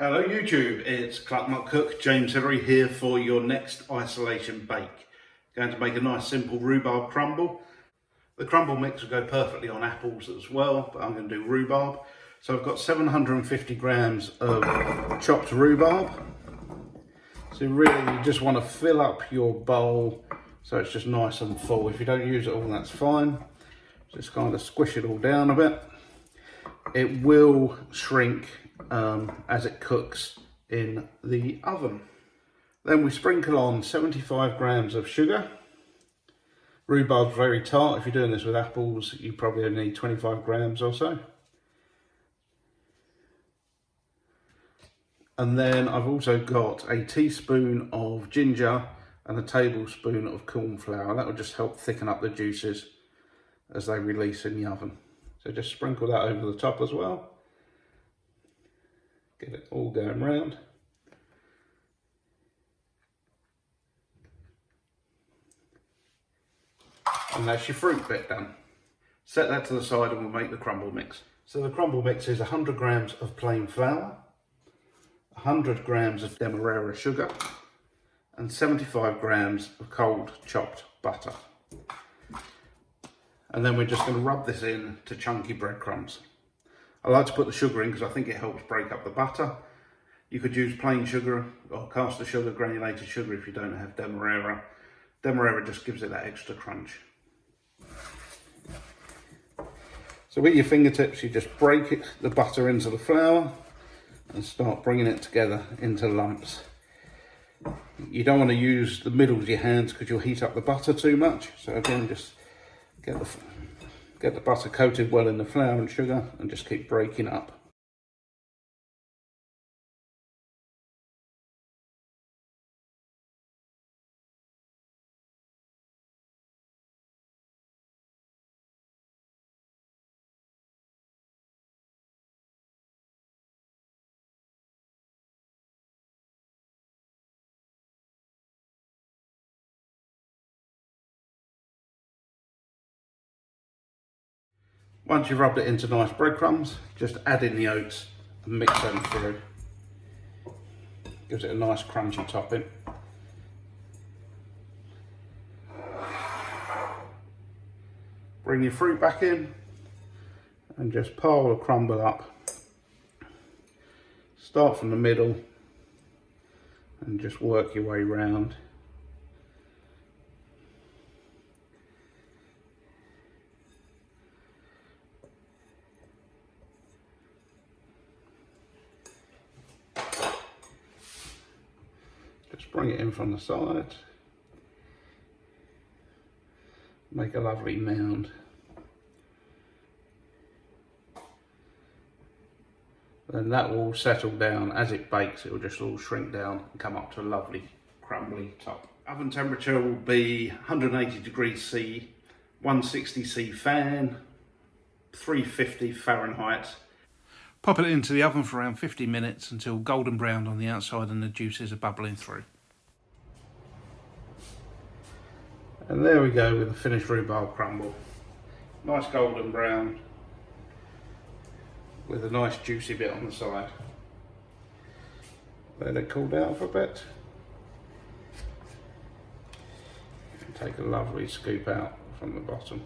Hello YouTube, it's Cluckmuck Cook, James Hillary here for your next isolation bake. Going to make a nice simple rhubarb crumble. The crumble mix will go perfectly on apples as well, but I'm going to do rhubarb. So I've got 750 grams of chopped rhubarb. So really you just want to fill up your bowl so it's just nice and full. If you don't use it all, that's fine. Just kind of squish it all down a bit. It will shrink as it cooks in the oven. Then we sprinkle on 75 grams of sugar. Rhubarb's very tart. If you're doing this with apples, you probably only need 25 grams or so. And then I've also got a teaspoon of ginger and a tablespoon of cornflour. That will just help thicken up the juices as they release in the oven. So just sprinkle that over the top as well. Get it all going round. And that's your fruit bit done. Set that to the side and we'll make the crumble mix. So the crumble mix is 100 grams of plain flour, 100 grams of demerara sugar, and 75 grams of cold chopped butter. And then we're just going to rub this in to chunky breadcrumbs. I like to put the sugar in because I think it helps break up the butter. You could use plain sugar or caster sugar, granulated sugar if you don't have demerara. Demerara just gives it that extra crunch. So with your fingertips you just break the butter into the flour and start bringing it together into lumps. You don't want to use the middle of your hands because you'll heat up the butter too much. So again, just get the butter coated well in the flour and sugar and just keep breaking up. Once you've rubbed it into nice breadcrumbs, just add in the oats and mix them through. Gives it a nice crunchy topping. Bring your fruit back in and just pile the crumble up. Start from the middle and just work your way round. Just bring it in from the side. Make a lovely mound. Then that will settle down. As it bakes, it will just all shrink down and come up to a lovely crumbly top. Oven temperature will be 180 degrees C, 160 C fan, 350 Fahrenheit. Pop it into the oven for around 50 minutes until golden brown on the outside and the juices are bubbling through. And there we go with the finished rhubarb crumble. Nice golden brown with a nice juicy bit on the side. Let it cool down for a bit. And take a lovely scoop out from the bottom.